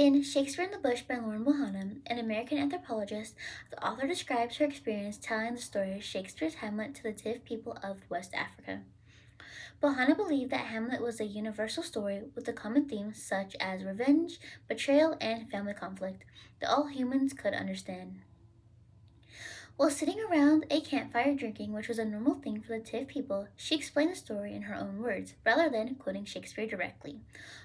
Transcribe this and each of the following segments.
In Shakespeare in the Bush by Lauren Bohanna, an American anthropologist, the author describes her experience telling the story of Shakespeare's Hamlet to the Tiv people of West Africa. Bohanna believed that Hamlet was a universal story with the common themes such as revenge, betrayal, and family conflict that all humans could understand. While sitting around a campfire drinking, which was a normal thing for the Tiv people, she explained the story in her own words, rather than quoting Shakespeare directly,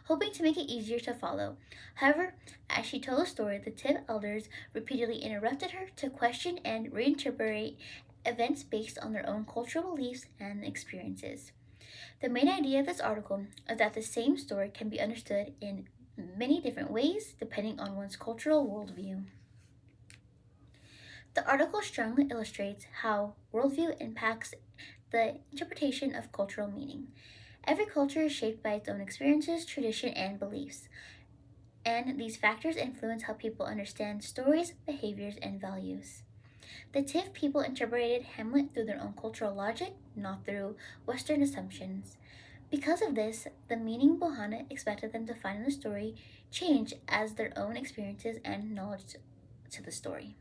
hoping to make it easier to follow. However, as she told the story, the Tiv elders repeatedly interrupted her to question and reinterpret events based on their own cultural beliefs and experiences. The main idea of this article is that the same story can be understood in many different ways depending on one's cultural worldview. The article strongly illustrates how worldview impacts the interpretation of cultural meaning. Every culture is shaped by its own experiences, tradition, and beliefs, and these factors influence how people understand stories, behaviors, and values. The Tiv people interpreted Hamlet through their own cultural logic, not through Western assumptions. Because of this, the meaning Bohanna expected them to find in the story changed as their own experiences and knowledge to the story.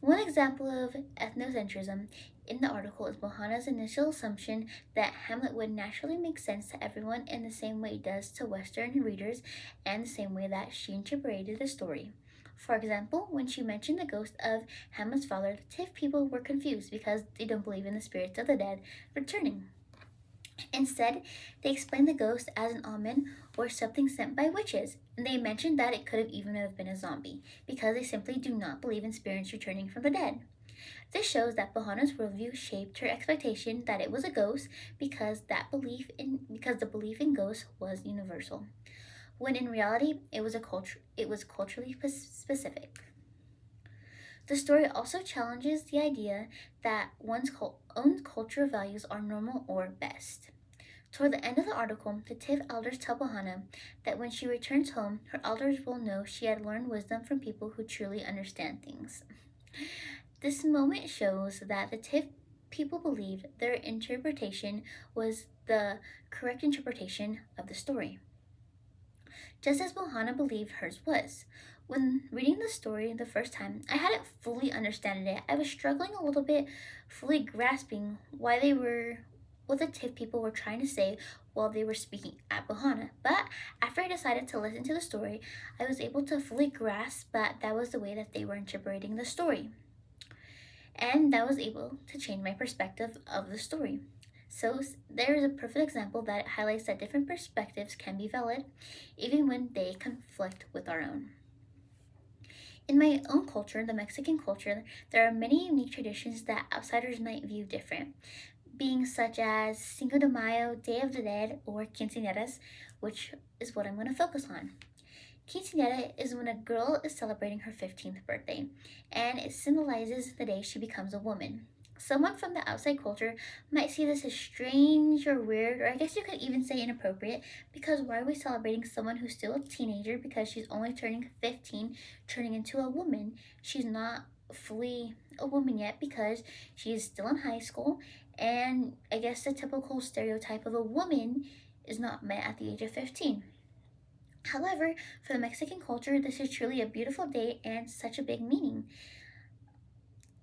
One example of ethnocentrism in the article is Bohanna's initial assumption that Hamlet would naturally make sense to everyone in the same way it does to Western readers and the same way that she interpreted the story. For example, when she mentioned the ghost of Hamlet's father, the Tiv people were confused because they don't believe in the spirits of the dead returning. Instead, they explained the ghost as an omen or something sent by witches, and they mentioned that it could have even have been a zombie, because they simply do not believe in spirits returning from the dead. This shows that Bohanna's worldview shaped her expectation that it was a ghost because the belief in ghosts was universal, when in reality it was culturally specific. The story also challenges the idea that one's own cultural values are normal or best. Toward the end of the article, the Tiv elders tell Bohanna that when she returns home, her elders will know she had learned wisdom from people who truly understand things. This moment shows that the Tiv people believed their interpretation was the correct interpretation of the story, just as Bohanna believed hers was. When reading the story the first time, I hadn't fully understood it. I was struggling a little bit, fully grasping what the Tiv people were trying to say while they were speaking at Bohanna. But after I decided to listen to the story, I was able to fully grasp that was the way that they were interpreting the story. And that was able to change my perspective of the story. So there is a perfect example that highlights that different perspectives can be valid, even when they conflict with our own. In my own culture, the Mexican culture, there are many unique traditions that outsiders might view different, being such as Cinco de Mayo, Day of the Dead, or quinceañeras, which is what I'm going to focus on. Quinceañera is when a girl is celebrating her 15th birthday, and it symbolizes the day she becomes a woman. Someone from the outside culture might see this as strange or weird, or I guess you could even say inappropriate, because why are we celebrating someone who's still a teenager because she's only turning 15, turning into a woman? She's not fully a woman yet because she's still in high school, and I guess the typical stereotype of a woman is not met at the age of 15. However, for the Mexican culture, this is truly a beautiful day and such a big meaning.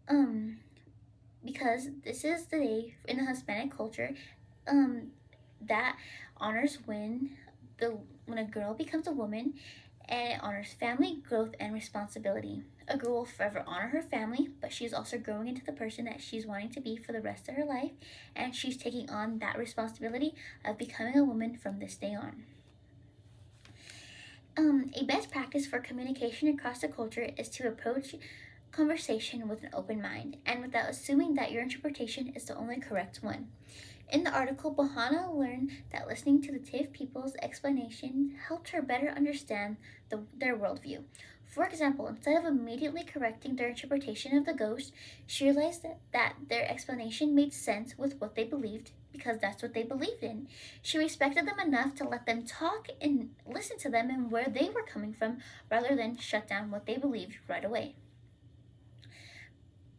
Um, because this is the day in the Hispanic culture, that honors when a girl becomes a woman, and it honors family, growth, and responsibility. A girl will forever honor her family, but she's also growing into the person that she's wanting to be for the rest of her life, and she's taking on that responsibility of becoming a woman from this day on. A best practice for communication across the culture is to approach conversation with an open mind and without assuming that your interpretation is the only correct one. In the article, Bohanna learned that listening to the Tiv people's explanation helped her better understand their worldview. For example, instead of immediately correcting their interpretation of the ghost, she realized that their explanation made sense with what they believed because that's what they believed in. She respected them enough to let them talk and listen to them and where they were coming from rather than shut down what they believed right away.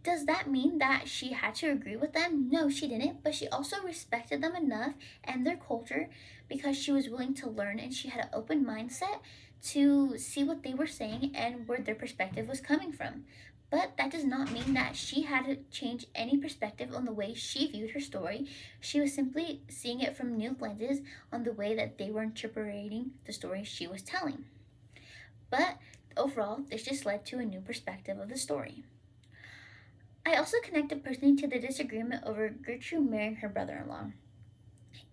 Does that mean that she had to agree with them? No, she didn't, but she also respected them enough and their culture because she was willing to learn and she had an open mindset to see what they were saying and where their perspective was coming from. But that does not mean that she had to change any perspective on the way she viewed her story. She was simply seeing it from new lenses on the way that they were interpreting the story she was telling. But overall, this just led to a new perspective of the story. I also connected personally to the disagreement over Gertrude marrying her brother in law.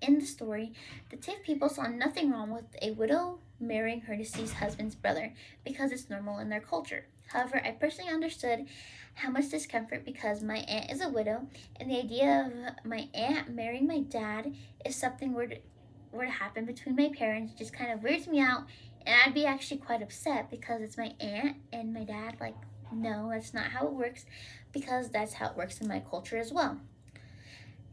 In the story, the Tiv people saw nothing wrong with a widow marrying her deceased husband's brother because it's normal in their culture. However, I personally understood how much discomfort because my aunt is a widow, and the idea of my aunt marrying my dad if something were to happen between my parents just kind of weirds me out, and I'd be actually quite upset because it's my aunt and my dad. Like, no, that's not how it works, because that's how it works in my culture as well.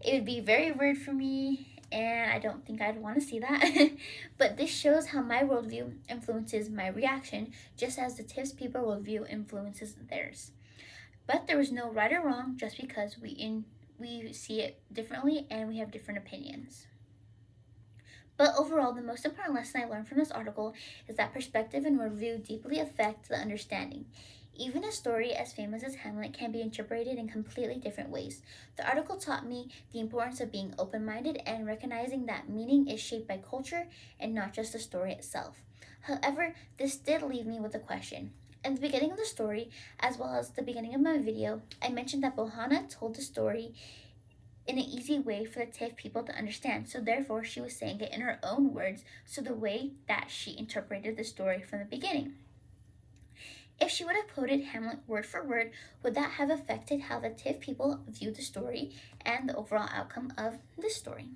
It would be very weird for me, and I don't think I'd want to see that. But this shows how my worldview influences my reaction, just as the Tips people worldview influences theirs. But there was no right or wrong, just because we see it differently and we have different opinions. But overall, the most important lesson I learned from this article is that perspective and worldview deeply affect the understanding. Even a story as famous as Hamlet can be interpreted in completely different ways. The article taught me the importance of being open minded and recognizing that meaning is shaped by culture and not just the story itself. However, this did leave me with a question. In the beginning of the story, as well as the beginning of my video, I mentioned that Bohanna told the story in an easy way for the Tiv people to understand. So therefore, she was saying it in her own words, so the way that she interpreted the story from the beginning. If she would have quoted Hamlet word for word, would that have affected how the Tiv people viewed the story and the overall outcome of this story?